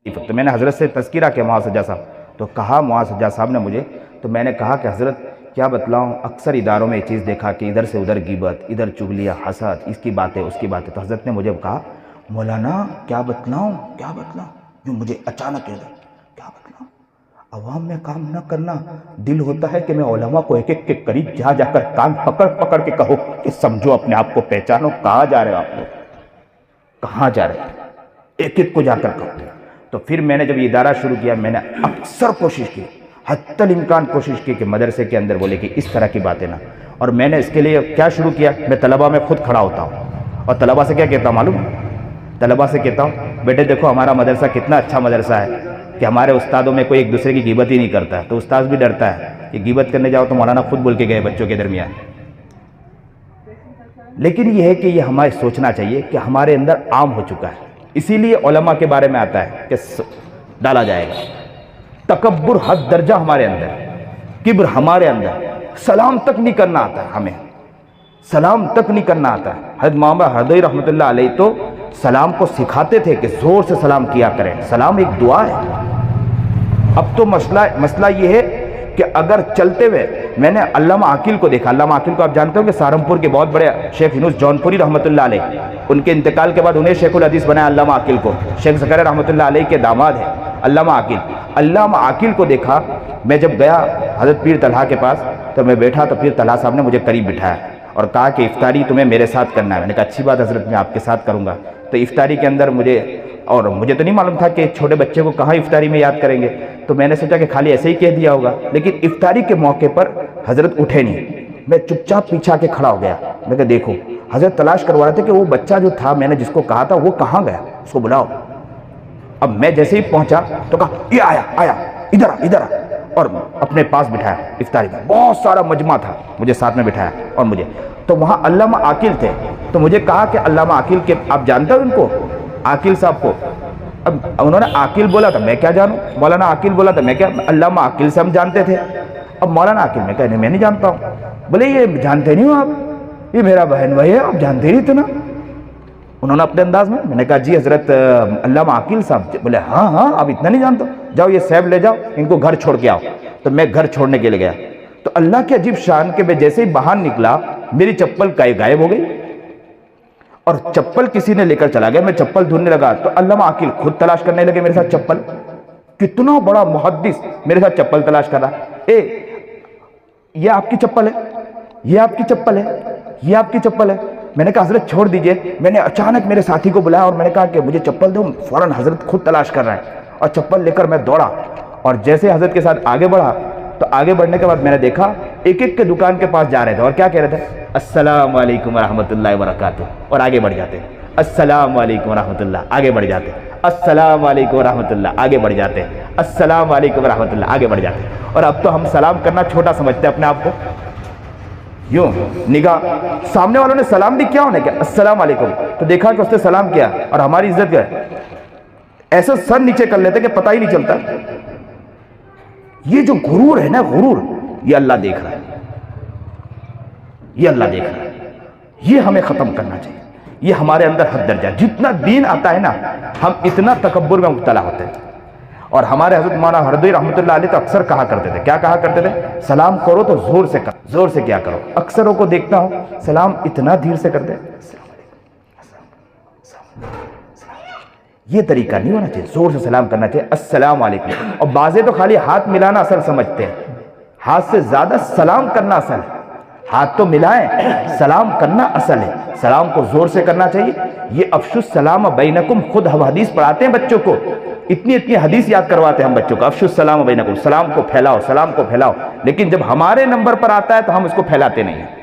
تو میں نے حضرت سے تذکرہ کیا معاذ حجہ صاحب، تو کہا معاذ حجہ صاحب نے مجھے، تو میں نے کہا کہ حضرت کیا بتلاؤں، اکثر اداروں میں یہ چیز دیکھا کہ ادھر سے ادھر غیبت، ادھر چغلیاں، حسد، اس کی باتیں اس کی باتیں. تو حضرت نے مجھے کہا مولانا کیا بتلاؤں جو مجھے اچانک کہہ دے، کیا بتلاؤں، عوام میں کام نہ کرنا. دل ہوتا ہے کہ میں علماء کو ایک ایک کے قریب جا جا کر کان پکڑ پکڑ کے کہو کہ سمجھو اپنے آپ کو، پہچانو کہاں جا رہے ہو آپ لوگ، کہاں جا رہے ہیں، ایک ایک کو جا کر کہو. تو پھر میں نے جب یہ ادارہ شروع کیا، میں نے اکثر کوشش کی، حتی الامکان کوشش کی کہ مدرسے کے اندر بولے کہ اس طرح کی باتیں نہ. اور میں نے اس کے لیے کیا شروع کیا، میں طلباء میں خود کھڑا ہوتا ہوں اور طلباء سے کیا کہتا ہوں معلوم، طلباء سے کہتا ہوں بیٹے دیکھو ہمارا مدرسہ کتنا اچھا مدرسہ ہے کہ ہمارے استادوں میں کوئی ایک دوسرے کی غیبت ہی نہیں کرتا ہے. تو استاد بھی ڈرتا ہے کہ غیبت کرنے جاؤ تو مولانا خود بول کے گئے بچوں کے درمیان. لیکن یہ ہے کہ یہ ہمیں سوچنا چاہیے کہ ہمارے اندر عام ہو چکا ہے، اسی لیے علماء کے بارے میں آتا ہے کہ ڈالا جائے گا. تکبر حد درجہ ہمارے اندر، کبر ہمارے اندر، سلام تک نہیں کرنا آتا ہے، ہمیں سلام تک نہیں کرنا آتا ہے. حضرت مولانا ہردوئی رحمۃ اللہ علیہ تو سلام کو سکھاتے تھے کہ زور سے سلام کیا کریں، سلام ایک دعا ہے. اب تو مسئلہ یہ ہے کہ اگر چلتے ہوئے میں نے علامہ عاقل کو دیکھا، علامہ عاقل کو آپ جانتے ہوں کہ سہارنپور کے بہت بڑے شیخ یونس جونپوری رحمۃ اللہ علیہ، ان کے انتقال کے بعد انہیں شیخ الحدیث بنایا علامہ عاقل کو، شیخ زکریا رحمۃ اللہ علیہ کے داماد ہیں علامہ عاقل. علامہ عاقل کو دیکھا، میں جب گیا حضرت پیر طلحہ کے پاس تو میں بیٹھا تو پیر طلحہ صاحب نے مجھے قریب بٹھایا اور کہا کہ افطاری تمہیں میرے ساتھ کرنا ہے. میں نے کہا اچھی بات حضرت، میں آپ کے ساتھ کروں گا. تو افطاری کے اندر مجھے تو نہیں معلوم تھا کہ چھوٹے بچے کو کہاں افطاری میں یاد کریں گے، تو میں نے سوچا کہ خالی ایسے ہی کہہ دیا ہوگا. لیکن افطاری کے موقع پر حضرت اٹھے نہیں، میں چپ چاپ پیچھے کے کھڑا ہو گیا. میں کہا دیکھو حضرت تلاش کروا رہے تھے کہ وہ بچہ جو تھا میں نے جس کو کہا تھا وہ کہاں گیا، اس کو بلاؤ. اب میں جیسے ہی پہنچا تو کہا یہ آیا ادھر اور اپنے پاس بٹھایا. افطاری میں بہت سارا مجمع تھا، مجھے ساتھ میں بٹھایا اور مجھے تو وہاں علامہ عاقل تھے. تو مجھے کہا کہ علامہ عاقل کے آپ جانتے ہو ان کو، عاقل صاحب کو. اب انہوں نے عاقل بولا تھا، میں کیا جانوں، مولانا عاقل بولا تھا میں کیا، علامہ عاقل سے ہم جانتے تھے. اب مولانا عاقل میں کہنے میں نہیں جانتا ہوں. بولے یہ جانتے نہیں ہو آپ، یہ میرا بہن بھائی ہے، آپ جانتے نہیں اتنا. انہوں نے اپنے انداز میں نے کہا جی حضرت علامہ عاقل صاحب. بولے ہاں آپ اتنا نہیں جانتے، جاؤ یہ سیب لے جاؤ، ان کو گھر چھوڑ کے آؤ. تو میں گھر چھوڑنے کے لیے گیا تو اللہ کے عجیب شان کے میں جیسے ہی باہر نکلا میری چپل غائب ہو گئی اور چپل کسی نے لے کر چلا گیا. میں چپل ڈھونڈنے لگا تو علامہ عاقل خود تلاش کرنے لگے میرے ساتھ چپل. کتنا بڑا محدث میرے ساتھ چپل تلاش کر رہا. یہ آپ کی چپل ہے، یہ آپ کی چپل ہے، یہ آپ کی چپل ہے. میں نے کہا حضرت چھوڑ دیجئے. میں نے اچانک میرے ساتھی کو بلایا اور میں نے کہا کہ مجھے چپل دو. فوراً حضرت خود تلاش کر رہا ہے اور چپل لے کر میں دوڑا اور جیسے حضرت کے ساتھ آگے بڑھا تو آگے بڑھنے کے بعد میں نے دیکھا ایک ایک کے دکان کے پاس جا رہے تھے اور کیا کہہ رہے تھے، السلام علیکم ورحمۃ اللہ وبرکاتہ، اور آگے بڑھ جاتے. السلام علیکم ورحمۃ اللہ، آگے بڑھ جاتے. السلام علیکم ورحمۃ اللہ، آگے بڑھ جاتے. السلام علیکم ورحمۃ اللہ، آگے بڑھ جاتے. اور اب تو ہم سلام کرنا چھوٹا سمجھتے ہیں اپنے آپ کو. یوں نگاہ سامنے والوں نے سلام بھی کیا، انہیں کیا السلام علیکم، تو دیکھا کہ اس نے سلام کیا اور ہماری عزت کیا، ایسے سر نیچے کر لیتے کہ پتہ ہی نہیں چلتا. یہ جو غرور ہے نا، غرور، یہ اللہ دیکھ رہا ہے، یہ اللہ دیکھ رہا ہے. یہ ہمیں ختم کرنا چاہیے. یہ ہمارے اندر حد درجہ، جتنا دین آتا ہے نا ہم اتنا تکبر میں مبتلا ہوتے ہیں. اور ہمارے حضرت مولانا ہردوئی رحمۃ اللہ علیہ تو اکثر کہا کرتے تھے، کیا کہا کرتے تھے، سلام کرو تو زور سے کر، زور سے کیا کرو. اکثروں کو دیکھتا ہوں سلام اتنا دھیر سے کرتے. یہ طریقہ نہیں ہونا چاہیے، زور سے سلام کرنا چاہیے، السلام علیکم. اور بعضے تو خالی ہاتھ ملانا اصل سمجھتے ہیں، ہاتھ سے زیادہ سلام کرنا اصل ہے. ہاتھ تو ملائیں، سلام کرنا اصل ہے. سلام کو زور سے کرنا چاہیے. یہ افشوا السلام بینکم، خود ہم حدیث پڑھاتے ہیں بچوں کو، اتنی حدیث یاد کرواتے ہیں ہم بچوں کو، افشوا السلام بینکم، سلام کو پھیلاؤ، سلام کو پھیلاؤ. لیکن جب ہمارے نمبر پر آتا ہے تو ہم اس کو پھیلاتے نہیں ہیں.